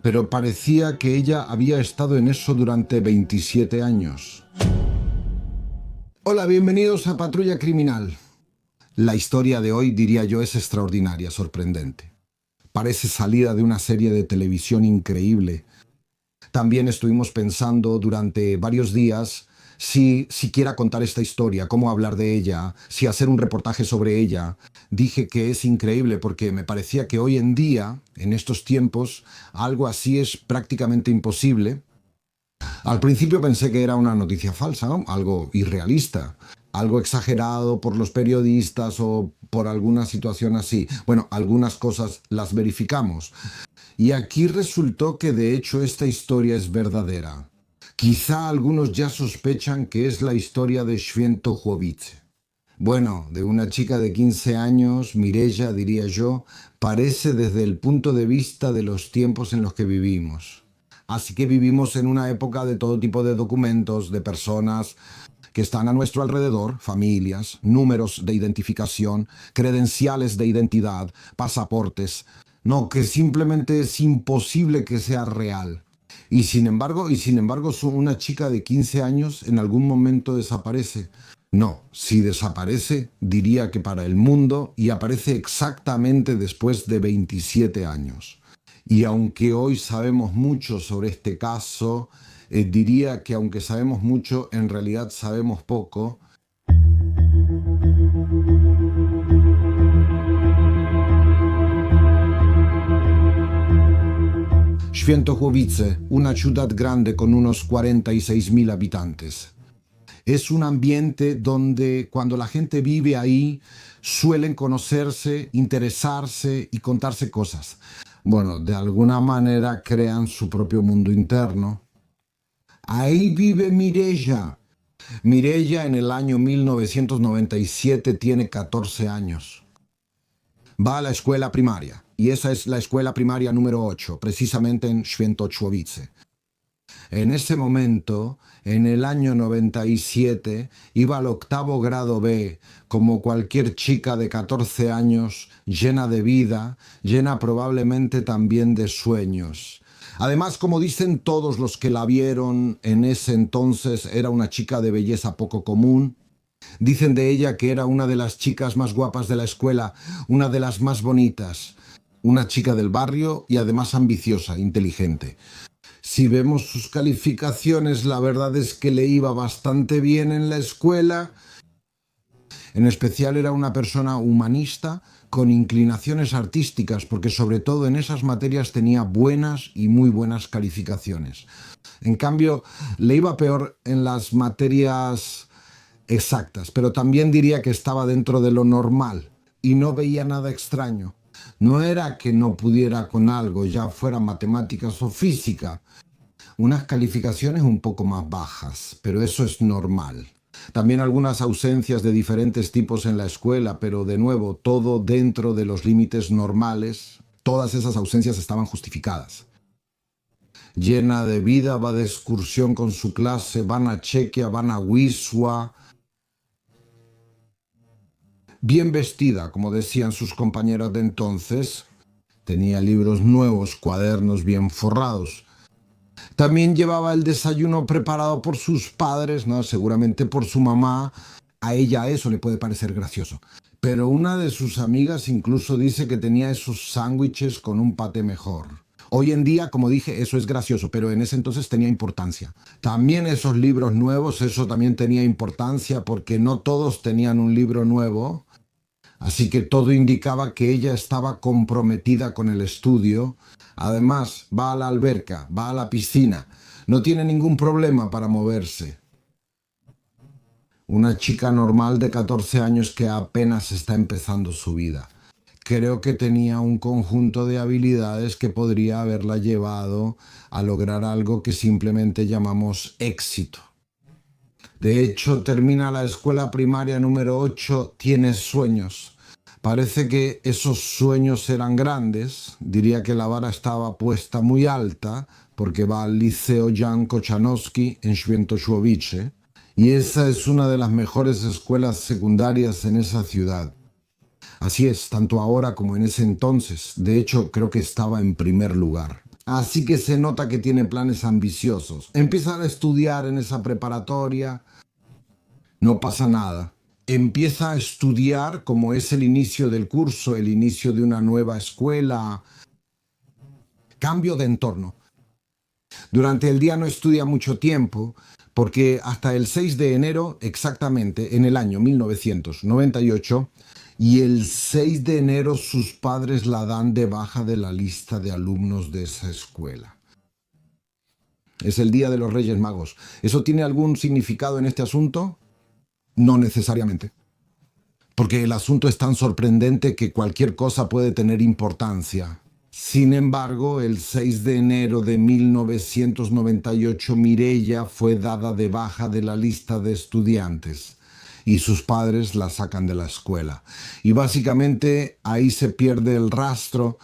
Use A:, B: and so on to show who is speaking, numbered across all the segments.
A: pero parecía que ella había estado en eso durante 27 años. Hola, bienvenidos a Patrulla Criminal. La historia de hoy, diría yo, es extraordinaria, sorprendente. Parece salida de una serie de televisión increíble. También estuvimos pensando durante varios días si siquiera contar esta historia, cómo hablar de ella, si hacer un reportaje sobre ella. Dije que es increíble porque me parecía que hoy en día, en estos tiempos, algo así es prácticamente imposible. Al principio pensé que era una noticia falsa, ¿no? Algo irrealista, algo exagerado por los periodistas o por alguna situación así. Bueno, algunas cosas las verificamos. Y aquí resultó que de hecho esta historia es verdadera. Quizá algunos ya sospechan que es la historia de Świętochłowice. Bueno, de una chica de 15 años, Mireia, diría yo, parece desde el punto de vista de los tiempos en los que vivimos. Así que vivimos en una época de todo tipo de documentos, de personas que están a nuestro alrededor, familias, números de identificación, credenciales de identidad, pasaportes. No, que simplemente es imposible que sea real. Y sin embargo, una chica de 15 años en algún momento desaparece. No, si desaparece, diría que para el mundo, y aparece exactamente después de 27 años. Y aunque hoy sabemos mucho sobre este caso, diría que aunque sabemos mucho, en realidad sabemos poco. Świętochłowice, una ciudad grande con unos 46.000 habitantes. Es un ambiente donde cuando la gente vive ahí suelen conocerse, interesarse y contarse cosas. Bueno, de alguna manera crean su propio mundo interno. Ahí vive Mireia. Mireia en el año 1997 tiene 14 años. Va a la escuela primaria, y esa es la escuela primaria número 8, precisamente en Świętochłowice. En ese momento, en el año 97, iba al octavo grado B, como cualquier chica de 14 años, llena de vida, llena probablemente también de sueños. Además, como dicen todos los que la vieron en ese entonces, era una chica de belleza poco común. Dicen de ella que era una de las chicas más guapas de la escuela, una de las más bonitas, una chica del barrio y además ambiciosa, inteligente. Si vemos sus calificaciones, la verdad es que le iba bastante bien en la escuela. En especial era una persona humanista con inclinaciones artísticas, porque sobre todo en esas materias tenía buenas y muy buenas calificaciones. En cambio, le iba peor en las materias exactas, pero también diría que estaba dentro de lo normal y no veía nada extraño. No era que no pudiera con algo, ya fuera matemáticas o física. Unas calificaciones un poco más bajas, pero eso es normal. También algunas ausencias de diferentes tipos en la escuela, pero de nuevo, todo dentro de los límites normales. Todas esas ausencias estaban justificadas. Llena de vida, va de excursión con su clase, van a Chequia, van a Wisła. Bien vestida, como decían sus compañeras de entonces. Tenía libros nuevos, cuadernos bien forrados. También llevaba el desayuno preparado por sus padres, ¿no? Seguramente por su mamá. A ella eso le puede parecer gracioso. Pero una de sus amigas incluso dice que tenía esos sándwiches con un paté mejor. Hoy en día, como dije, eso es gracioso, pero en ese entonces tenía importancia. También esos libros nuevos, eso también tenía importancia porque no todos tenían un libro nuevo. Así que todo indicaba que ella estaba comprometida con el estudio. Además, va a la alberca, va a la piscina. No tiene ningún problema para moverse. Una chica normal de 14 años que apenas está empezando su vida. Creo que tenía un conjunto de habilidades que podría haberla llevado a lograr algo que simplemente llamamos éxito. De hecho, termina la escuela primaria número 8, tiene sueños. Parece que esos sueños eran grandes, diría que la vara estaba puesta muy alta, porque va al Liceo Jan Kochanowski en Świętochłowice, y esa es una de las mejores escuelas secundarias en esa ciudad. Así es, tanto ahora como en ese entonces. De hecho, creo que estaba en primer lugar. Así que se nota que tiene planes ambiciosos. Empieza a estudiar en esa preparatoria, no pasa nada. Empieza a estudiar como es el inicio del curso, el inicio de una nueva escuela, cambio de entorno. Durante el día no estudia mucho tiempo, porque hasta el 6 de enero, exactamente en el año 1998, y el 6 de enero sus padres la dan de baja de la lista de alumnos de esa escuela. Es el día de los Reyes Magos. ¿Eso tiene algún significado en este asunto? No necesariamente. Porque el asunto es tan sorprendente que cualquier cosa puede tener importancia. Sin embargo, el 6 de enero de 1998, Mireia fue dada de baja de la lista de estudiantes y sus padres la sacan de la escuela. Y básicamente ahí se pierde el rastro.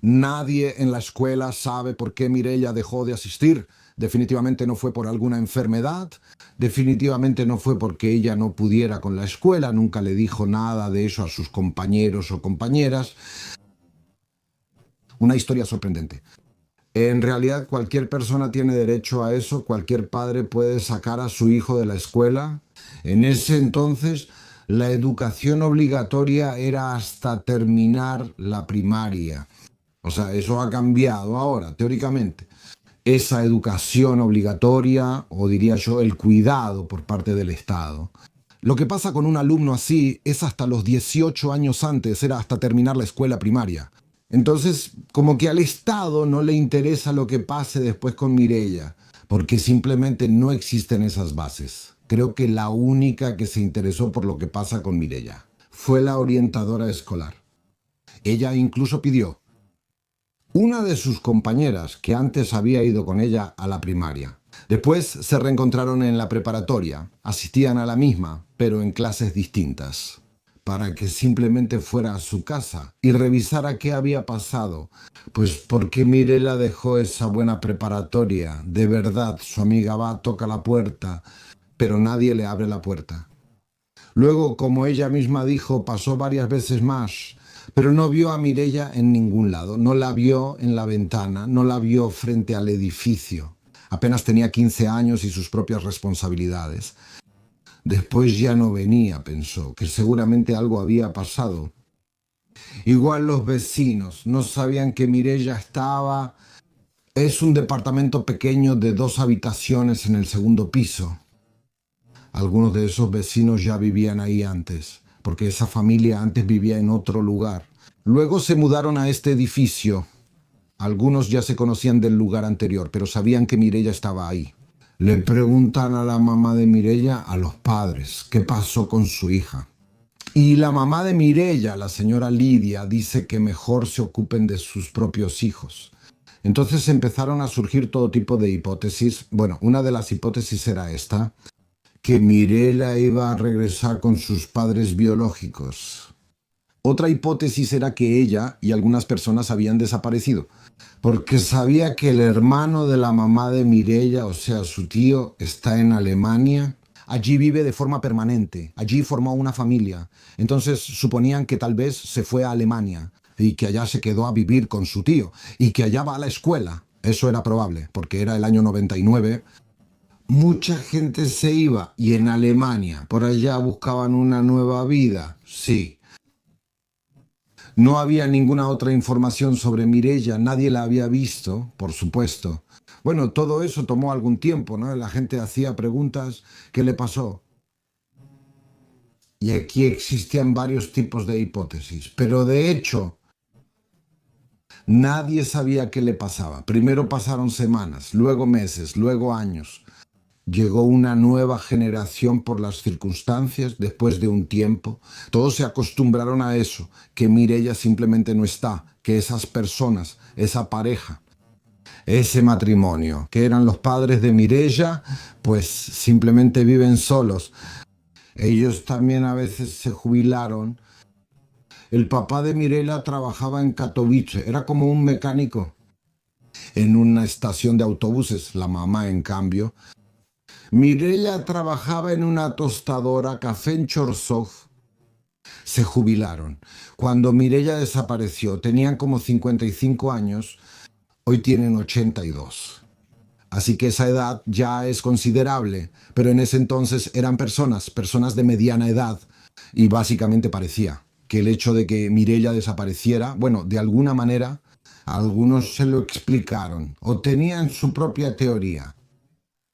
A: Nadie en la escuela sabe por qué Mireia dejó de asistir. Definitivamente no fue por alguna enfermedad, definitivamente no fue porque ella no pudiera con la escuela, nunca le dijo nada de eso a sus compañeros o compañeras. Una historia sorprendente. En realidad cualquier persona tiene derecho a eso, cualquier padre puede sacar a su hijo de la escuela. En ese entonces la educación obligatoria era hasta terminar la primaria. O sea, eso ha cambiado ahora, teóricamente. Esa educación obligatoria, o diría yo, el cuidado por parte del Estado. Lo que pasa con un alumno así es hasta los 18 años antes, era hasta terminar la escuela primaria. Entonces, como que al Estado no le interesa lo que pase después con Mireia, porque simplemente no existen esas bases. Creo que la única que se interesó por lo que pasa con Mireia fue la orientadora escolar. Ella incluso pidió una de sus compañeras que antes había ido con ella a la primaria. Después se reencontraron en la preparatoria, asistían a la misma, pero en clases distintas, para que simplemente fuera a su casa y revisara qué había pasado. Pues porque Mirela dejó esa buena preparatoria. De verdad, su amiga va, toca la puerta, pero nadie le abre la puerta. Luego, como ella misma dijo, pasó varias veces más, pero no vio a Mireia en ningún lado. No la vio en la ventana, no la vio frente al edificio. Apenas tenía 15 años y sus propias responsabilidades. Después ya no venía, pensó, que seguramente algo había pasado. Igual los vecinos no sabían que Mireia estaba. Es un departamento pequeño de 2 habitaciones en el segundo piso. Algunos de esos vecinos ya vivían ahí antes, porque esa familia antes vivía en otro lugar. Luego se mudaron a este edificio. Algunos ya se conocían del lugar anterior, pero sabían que Mireia estaba ahí. Le preguntan a la mamá de Mireia, a los padres, qué pasó con su hija. Y la mamá de Mireia, la señora Lidia, dice que mejor se ocupen de sus propios hijos. Entonces empezaron a surgir todo tipo de hipótesis. Bueno, una de las hipótesis era esta, que Mirela iba a regresar con sus padres biológicos. Otra hipótesis era que ella y algunas personas habían desaparecido, porque sabía que el hermano de la mamá de Mireia, o sea, su tío, está en Alemania. Allí vive de forma permanente, allí formó una familia. Entonces suponían que tal vez se fue a Alemania y que allá se quedó a vivir con su tío y que allá va a la escuela. Eso era probable, porque era el año 99. Mucha gente se iba y en Alemania, por allá buscaban una nueva vida, sí. No había ninguna otra información sobre Mireia, nadie la había visto, por supuesto. Bueno, todo eso tomó algún tiempo, ¿no? La gente hacía preguntas, ¿qué le pasó? Y aquí existían varios tipos de hipótesis, pero de hecho, nadie sabía qué le pasaba. Primero pasaron semanas, luego meses, luego años. Llegó una nueva generación por las circunstancias después de un tiempo. Todos se acostumbraron a eso, que Mireia simplemente no está, que esas personas, esa pareja, ese matrimonio, que eran los padres de Mireia, pues simplemente viven solos. Ellos también a veces se jubilaron. El papá de Mirela trabajaba en Katowice, era como un mecánico en una estación de autobuses. La mamá, en cambio, Mireia trabajaba en una tostadora, café en Chorzów. Se jubilaron. Cuando Mireia desapareció, tenían como 55 años. Hoy tienen 82. Así que esa edad ya es considerable, pero en ese entonces eran personas de mediana edad, y básicamente parecía que el hecho de que Mirella desapareciera, bueno, de alguna manera, algunos se lo explicaron o tenían su propia teoría.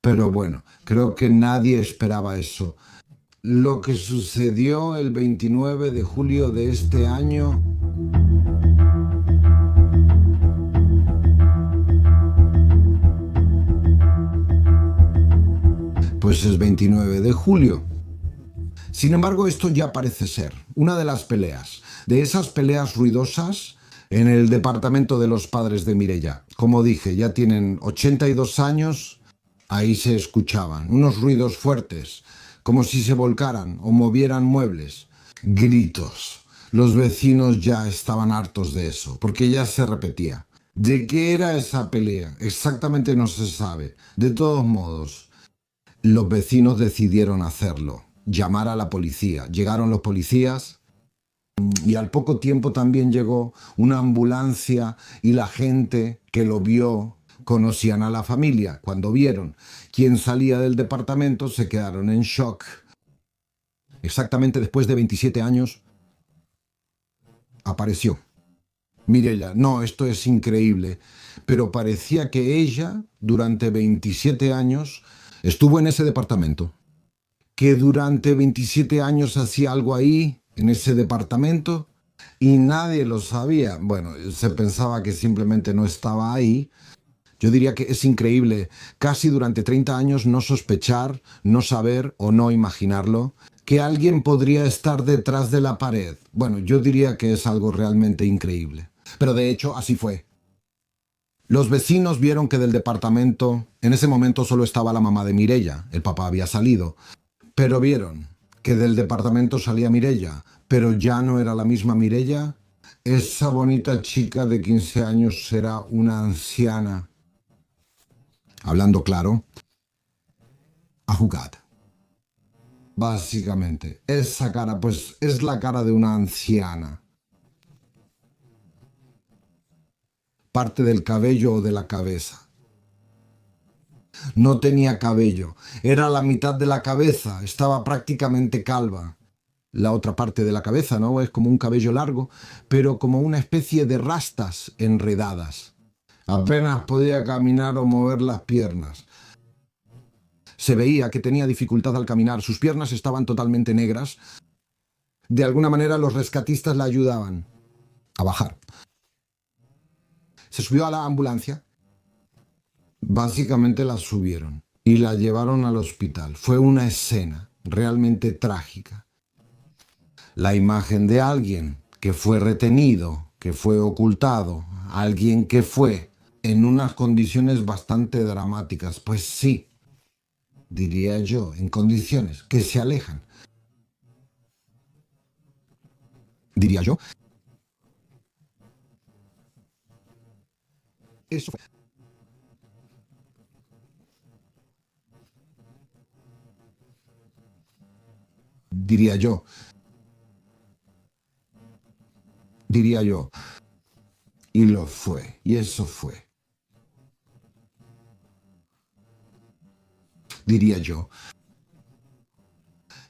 A: Pero bueno, creo que nadie esperaba eso. Lo que sucedió el 29 de julio de este año, pues es 29 de julio. Sin embargo, esto ya parece ser una de las peleas, de esas peleas ruidosas en el departamento de los padres de Mirella. Como dije, ya tienen 82 años, ahí se escuchaban unos ruidos fuertes, como si se volcaran o movieran muebles, gritos. Los vecinos ya estaban hartos de eso, porque ya se repetía. ¿De qué era esa pelea? Exactamente no se sabe. De todos modos, los vecinos decidieron hacerlo, llamar a la policía. Llegaron los policías y al poco tiempo también llegó una ambulancia, y la gente que lo vio conocían a la familia. Cuando vieron quién salía del departamento, se quedaron en shock. Exactamente después de 27 años, apareció Mirella. No, esto es increíble, pero parecía que ella, durante 27 años, estuvo en ese departamento. Que durante 27 años hacía algo ahí, en ese departamento, y nadie lo sabía. Bueno, se pensaba que simplemente no estaba ahí. Yo diría que es increíble, casi durante 30 años, no sospechar, no saber o no imaginarlo, que alguien podría estar detrás de la pared. Bueno, yo diría que es algo realmente increíble. Pero de hecho, así fue. Los vecinos vieron que del departamento, en ese momento solo estaba la mamá de Mirella, el papá había salido, pero vieron que del departamento salía Mirella, pero ya no era la misma Mirella. Esa bonita chica de 15 años era una anciana. Hablando claro, a jugar. Básicamente, esa cara, pues es la cara de una anciana. Parte del cabello o de la cabeza. No tenía cabello, era la mitad de la cabeza, estaba prácticamente calva. La otra parte de la cabeza, ¿no? Es como un cabello largo, pero como una especie de rastas enredadas. Apenas podía caminar o mover las piernas. Se veía que tenía dificultad al caminar, sus piernas estaban totalmente negras. De alguna manera los rescatistas la ayudaban a bajar. Se subió a la ambulancia. Básicamente la subieron y la llevaron al hospital. Fue una escena realmente trágica. La imagen de alguien que fue retenido, que fue ocultado, alguien que fue en unas condiciones bastante dramáticas. Pues sí, diría yo, en condiciones que se alejan. Diría yo. Eso fue. Diría yo. Diría yo. Y lo fue. Y eso fue. Diría yo.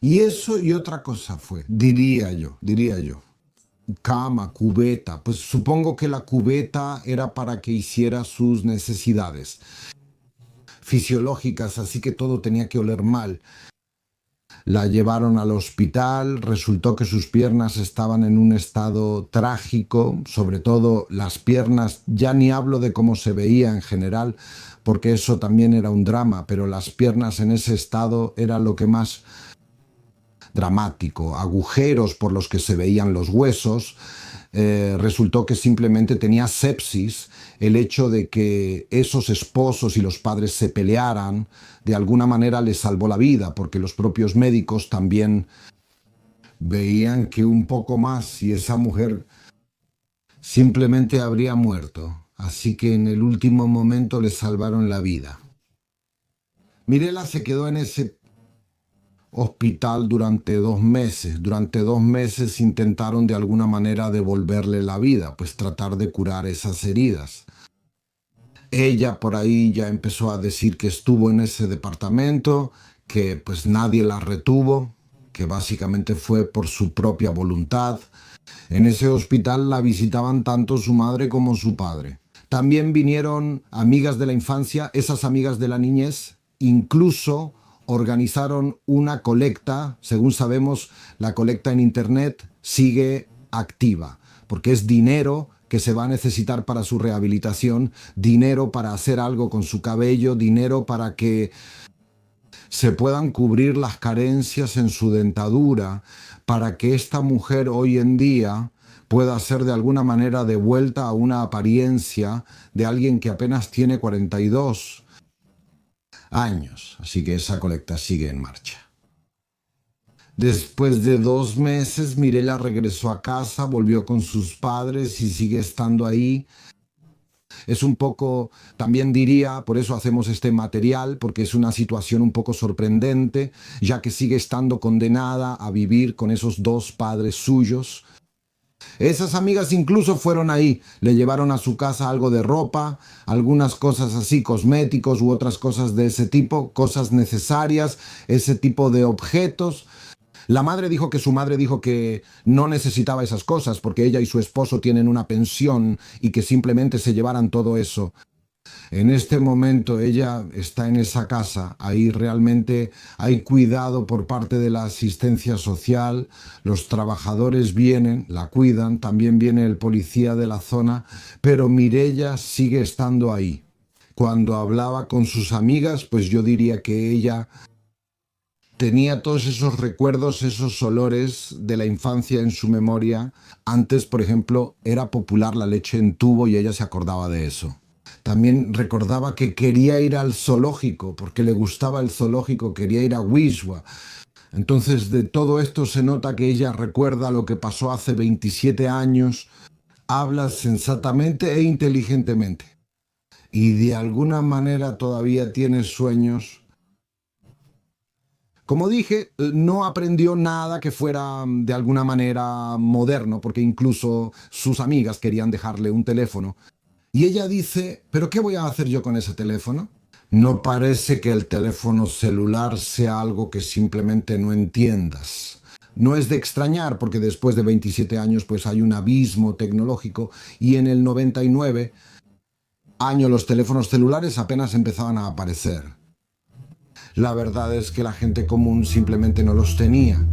A: Y eso y otra cosa fue. Diría yo. Diría yo. Cama, cubeta. Pues supongo que la cubeta era para que hiciera sus necesidades fisiológicas, así que todo tenía que oler mal. La llevaron al hospital, resultó que sus piernas estaban en un estado trágico, sobre todo las piernas, ya ni hablo de cómo se veía en general, porque eso también era un drama, pero las piernas en ese estado era lo que más dramático, agujeros por los que se veían los huesos. Resultó que simplemente tenía sepsis. El hecho de que esos esposos y los padres se pelearan de alguna manera les salvó la vida, porque los propios médicos también veían que un poco más y esa mujer simplemente habría muerto. Así que en el último momento le salvaron la vida. Mirela se quedó en ese hospital durante 2 meses. Durante 2 meses intentaron de alguna manera devolverle la vida, pues tratar de curar esas heridas. Ella por ahí ya empezó a decir que estuvo en ese departamento, que pues nadie la retuvo, que básicamente fue por su propia voluntad. En ese hospital la visitaban tanto su madre como su padre. También vinieron amigas de la infancia, esas amigas de la niñez, incluso organizaron una colecta. Según sabemos, la colecta en Internet sigue activa, porque es dinero que se va a necesitar para su rehabilitación, dinero para hacer algo con su cabello, dinero para que se puedan cubrir las carencias en su dentadura, para que esta mujer hoy en día pueda ser de alguna manera devuelta a una apariencia de alguien que apenas tiene 42 años. Así que esa colecta sigue en marcha. Después de 2 meses, Mirella regresó a casa, volvió con sus padres y sigue estando ahí. Es un poco, también diría, por eso hacemos este material, porque es una situación un poco sorprendente, ya que sigue estando condenada a vivir con esos dos padres suyos. Esas amigas incluso fueron ahí, le llevaron a su casa algo de ropa, algunas cosas así, cosméticos u otras cosas de ese tipo, cosas necesarias, ese tipo de objetos. La madre dijo que su madre dijo que no necesitaba esas cosas porque ella y su esposo tienen una pensión y que simplemente se llevaran todo eso. En este momento ella está en esa casa, ahí realmente hay cuidado por parte de la asistencia social, los trabajadores vienen, la cuidan, también viene el policía de la zona, pero Mirella sigue estando ahí. Cuando hablaba con sus amigas, pues yo diría que ella tenía todos esos recuerdos, esos olores de la infancia en su memoria. Antes, por ejemplo, era popular la leche en tubo y ella se acordaba de eso. También recordaba que quería ir al zoológico, porque le gustaba el zoológico, quería ir a Wisła. Entonces, de todo esto se nota que ella recuerda lo que pasó hace 27 años, habla sensatamente e inteligentemente. Y de alguna manera todavía tiene sueños. Como dije, no aprendió nada que fuera de alguna manera moderno, porque incluso sus amigas querían dejarle un teléfono. Y ella dice, ¿pero qué voy a hacer yo con ese teléfono? No parece que el teléfono celular sea algo que simplemente no entiendas. No es de extrañar porque después de 27 años pues hay un abismo tecnológico y en el 99 año los teléfonos celulares apenas empezaban a aparecer. La verdad es que la gente común simplemente no los tenía.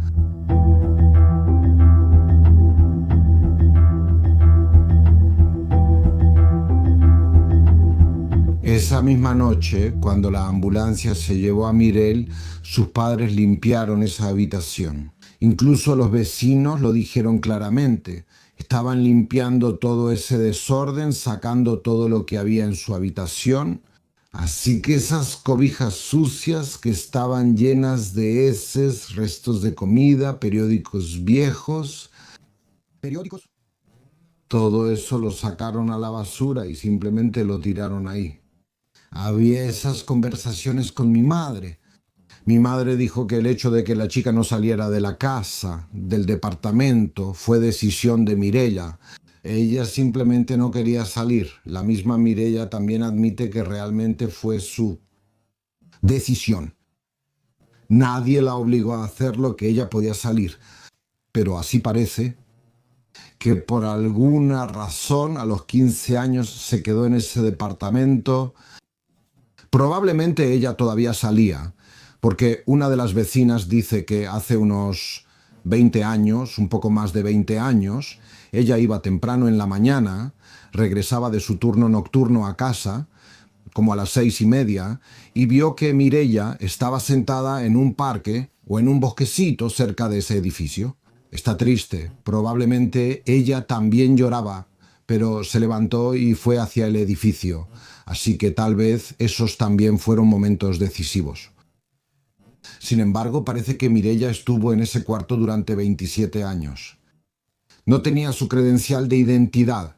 A: Esa misma noche, cuando la ambulancia se llevó a Mirel, sus padres limpiaron esa habitación. Incluso los vecinos lo dijeron claramente. Estaban limpiando todo ese desorden, sacando todo lo que había en su habitación. Así que esas cobijas sucias que estaban llenas de heces, restos de comida, periódicos viejos, todo eso lo sacaron a la basura y simplemente lo tiraron ahí. Había esas conversaciones con mi madre. Mi madre dijo que el hecho de que la chica no saliera de la casa, del departamento, fue decisión de Mirella. Ella simplemente no quería salir. La misma Mirella también admite que realmente fue su decisión. Nadie la obligó a hacerlo, que ella podía salir. Pero así parece que por alguna razón a los 15 años se quedó en ese departamento. Probablemente ella todavía salía, porque una de las vecinas dice que hace unos 20 años, un poco más de 20 años, ella iba temprano en la mañana, regresaba de su turno nocturno a casa, como a las 6:30, y vio que Mirella estaba sentada en un parque o en un bosquecito cerca de ese edificio. Está triste, probablemente ella también lloraba, pero se levantó y fue hacia el edificio. Así que tal vez esos también fueron momentos decisivos. Sin embargo, parece que Mirella estuvo en ese cuarto durante 27 años. No tenía su credencial de identidad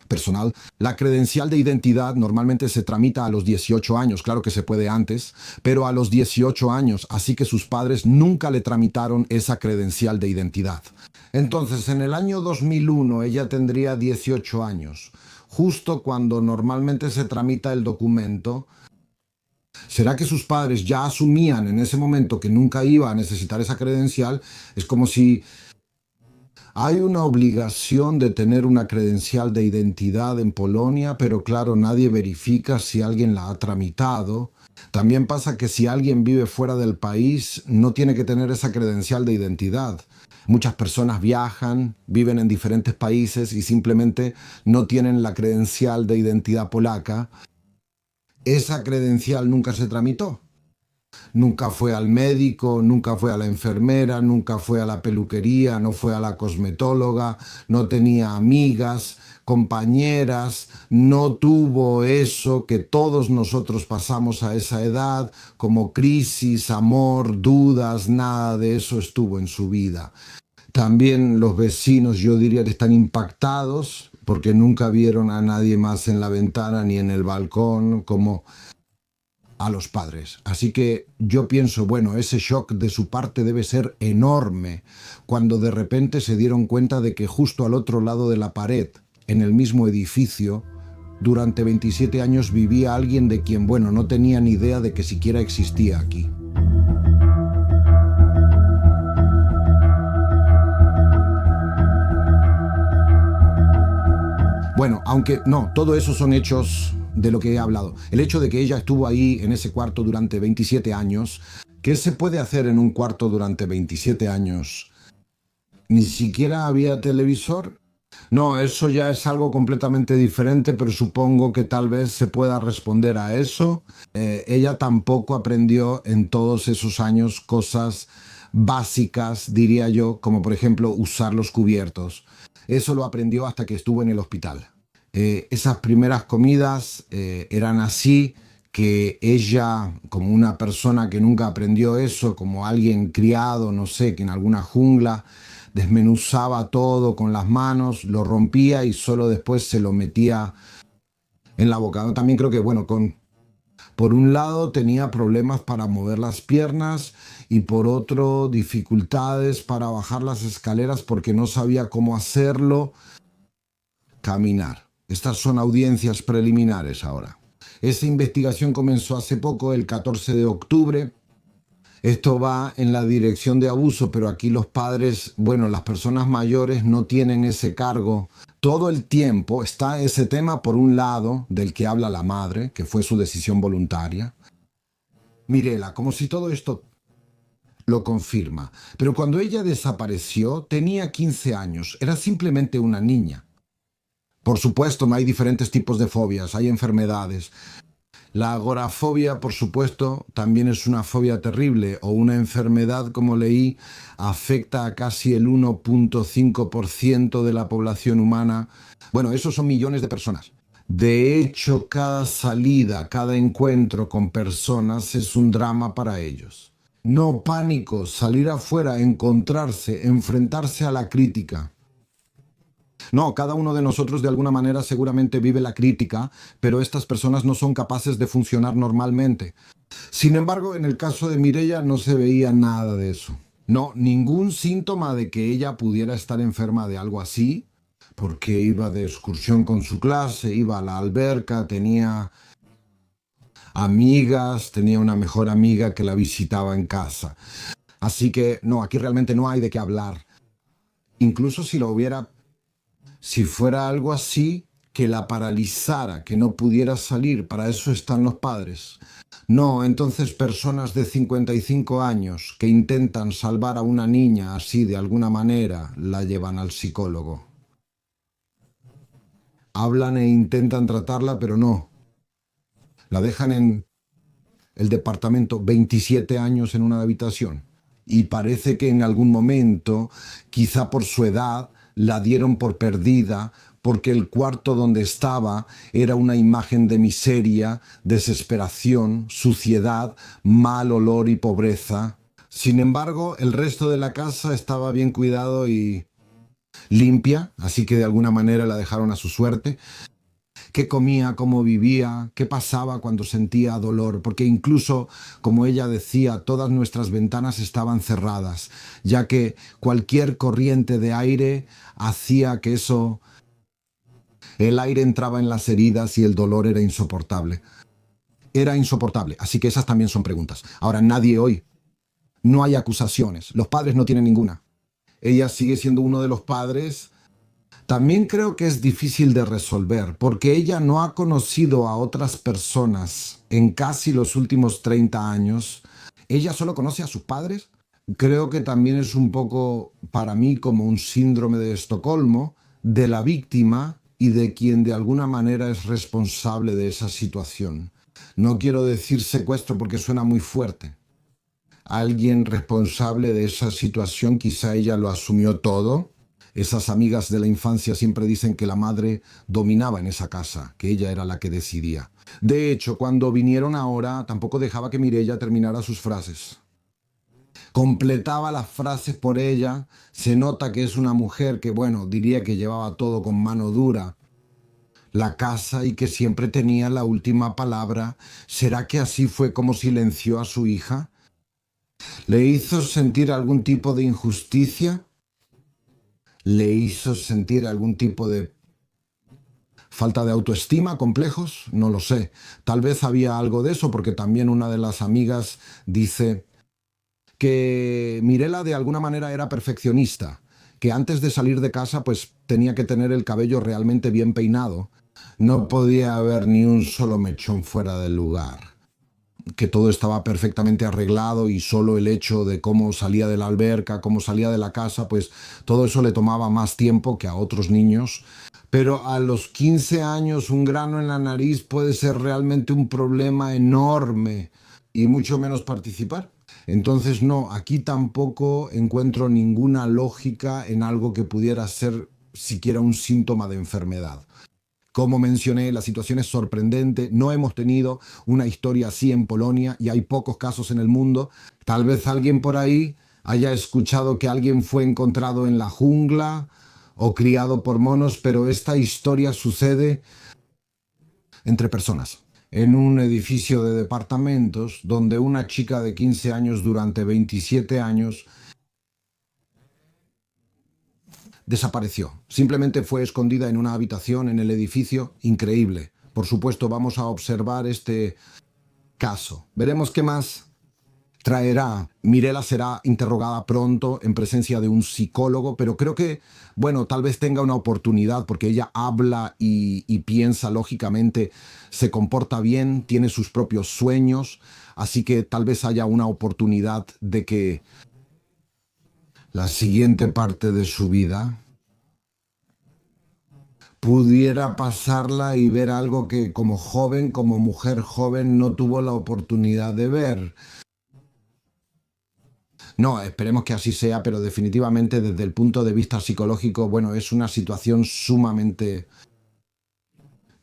A: personal. La credencial de identidad normalmente se tramita a los 18 años, claro que se puede antes, pero a los 18 años, así que sus padres nunca le tramitaron esa credencial de identidad. Entonces, en el año 2001 ella tendría 18 años. justo cuando normalmente se tramita el documento. ¿Será que sus padres ya asumían en ese momento que nunca iba a necesitar esa credencial? Es como si hay una obligación de tener una credencial de identidad en Polonia, pero claro, nadie verifica si alguien la ha tramitado. También pasa que si alguien vive fuera del país, no tiene que tener esa credencial de identidad. Muchas personas viajan, viven en diferentes países y simplemente no tienen la credencial de identidad polaca. Esa credencial nunca se tramitó. Nunca fue al médico, nunca fue a la enfermera, nunca fue a la peluquería, no fue a la cosmetóloga, no tenía amigas, compañeras, no tuvo eso que todos nosotros pasamos a esa edad, como crisis, amor, dudas, nada de eso estuvo en su vida. También los vecinos, yo diría que están impactados porque nunca vieron a nadie más en la ventana ni en el balcón como a los padres. Así que yo pienso, bueno, ese shock de su parte debe ser enorme cuando de repente se dieron cuenta de que justo al otro lado de la pared, en el mismo edificio, durante 27 años vivía alguien de quien, bueno, no tenía ni idea de que siquiera existía aquí. Bueno, aunque no, todo eso son hechos de lo que he hablado. El hecho de que ella estuvo ahí en ese cuarto durante 27 años, ¿qué se puede hacer en un cuarto durante 27 años? ¿Ni siquiera había televisor? No, eso ya es algo completamente diferente, pero supongo que tal vez se pueda responder a eso. Ella tampoco aprendió en todos esos años cosas básicas, diría yo, como por ejemplo usar los cubiertos. Eso lo aprendió hasta que estuvo en el hospital. Esas primeras comidas eran así, que ella, como una persona que nunca aprendió eso, como alguien criado, no sé, que en alguna jungla, desmenuzaba todo con las manos, lo rompía y solo después se lo metía en la boca. También creo que, bueno, por un lado tenía problemas para mover las piernas y por otro dificultades para bajar las escaleras porque no sabía cómo hacerlo. Caminar. Estas son audiencias preliminares ahora. Esa investigación comenzó hace poco, el 14 de octubre. Esto va en la dirección de abuso, pero aquí los padres, bueno, las personas mayores no tienen ese cargo. Todo el tiempo está ese tema por un lado del que habla la madre, que fue su decisión voluntaria. Mirela, como si todo esto lo confirma. Pero cuando ella desapareció, tenía 15 años, era simplemente una niña. Por supuesto, no hay diferentes tipos de fobias, hay enfermedades. La agorafobia, por supuesto, también es una fobia terrible o una enfermedad, como leí, afecta a casi el 1,5% de la población humana. Bueno, esos son millones de personas. De hecho, cada salida, cada encuentro con personas es un drama para ellos. No pánico, salir afuera, encontrarse, enfrentarse a la crítica. No, cada uno de nosotros de alguna manera seguramente vive la crítica, pero estas personas no son capaces de funcionar normalmente. Sin embargo, en el caso de Mireia no se veía nada de eso. No, ningún síntoma de que ella pudiera estar enferma de algo así, porque iba de excursión con su clase, iba a la alberca, tenía amigas, tenía una mejor amiga que la visitaba en casa. Así que no, aquí realmente no hay de qué hablar. Incluso si lo hubiera, si fuera algo así que la paralizara, que no pudiera salir, para eso están los padres. No, entonces personas de 55 años que intentan salvar a una niña así de alguna manera, la llevan al psicólogo. Hablan e intentan tratarla, pero no. La dejan en el departamento 27 años en una habitación. Y parece que en algún momento, quizá por su edad, la dieron por perdida porque el cuarto donde estaba era una imagen de miseria, desesperación, suciedad, mal olor y pobreza. Sin embargo, el resto de la casa estaba bien cuidado y limpia, así que de alguna manera la dejaron a su suerte. Qué comía, cómo vivía, qué pasaba cuando sentía dolor, porque incluso, como ella decía, todas nuestras ventanas estaban cerradas, ya que cualquier corriente de aire hacía que eso El aire entraba en las heridas y el dolor era insoportable. Era insoportable, así que esas también son preguntas. Ahora, nadie hoy, no hay acusaciones, los padres no tienen ninguna. Ella sigue siendo uno de los padres. También creo que es difícil de resolver, porque ella no ha conocido a otras personas en casi los últimos 30 años. Ella solo conoce a sus padres. Creo que también es un poco, para mí, como un síndrome de Estocolmo, de la víctima y de quien de alguna manera es responsable de esa situación. No quiero decir secuestro porque suena muy fuerte. Alguien responsable de esa situación, quizá ella lo asumió todo. Esas amigas de la infancia siempre dicen que la madre dominaba en esa casa, que ella era la que decidía. De hecho, cuando vinieron ahora, tampoco dejaba que Mireia terminara sus frases. Completaba las frases por ella. Se nota que es una mujer que, bueno, diría que llevaba todo con mano dura, la casa, y que siempre tenía la última palabra. ¿Será que así fue como silenció a su hija? ¿Le hizo sentir algún tipo de injusticia? ¿Le hizo sentir algún tipo de falta de autoestima, complejos? No lo sé. Tal vez había algo de eso, porque también una de las amigas dice que Mirela de alguna manera era perfeccionista, que antes de salir de casa pues tenía que tener el cabello realmente bien peinado. No podía haber ni un solo mechón fuera del lugar, que todo estaba perfectamente arreglado, y solo el hecho de cómo salía de la alberca, cómo salía de la casa, pues todo eso le tomaba más tiempo que a otros niños. Pero a los 15 años un grano en la nariz puede ser realmente un problema enorme, y mucho menos participar. Entonces no, aquí tampoco encuentro ninguna lógica en algo que pudiera ser siquiera un síntoma de enfermedad. Como mencioné, la situación es sorprendente. No hemos tenido una historia así en Polonia y hay pocos casos en el mundo. Tal vez alguien por ahí haya escuchado que alguien fue encontrado en la jungla o criado por monos, pero esta historia sucede entre personas. En un edificio de departamentos donde una chica de 15 años durante 27 años desapareció. Simplemente fue escondida en una habitación en el edificio. Increíble. Por supuesto, vamos a observar este caso. Veremos qué más traerá. Mirela será interrogada pronto en presencia de un psicólogo, pero creo que, bueno, tal vez tenga una oportunidad porque ella habla y piensa lógicamente, se comporta bien, tiene sus propios sueños, así que tal vez haya una oportunidad de que la siguiente parte de su vida pudiera pasarla y ver algo que como joven, como mujer joven, no tuvo la oportunidad de ver. No, esperemos que así sea, pero definitivamente desde el punto de vista psicológico, bueno, es una situación sumamente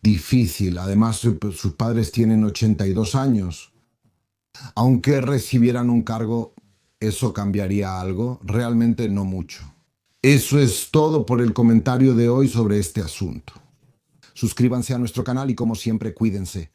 A: difícil. Además, sus padres tienen 82 años. Aunque recibieran un cargo, ¿eso cambiaría algo? Realmente no mucho. Eso es todo por el comentario de hoy sobre este asunto. Suscríbanse a nuestro canal y como siempre, cuídense.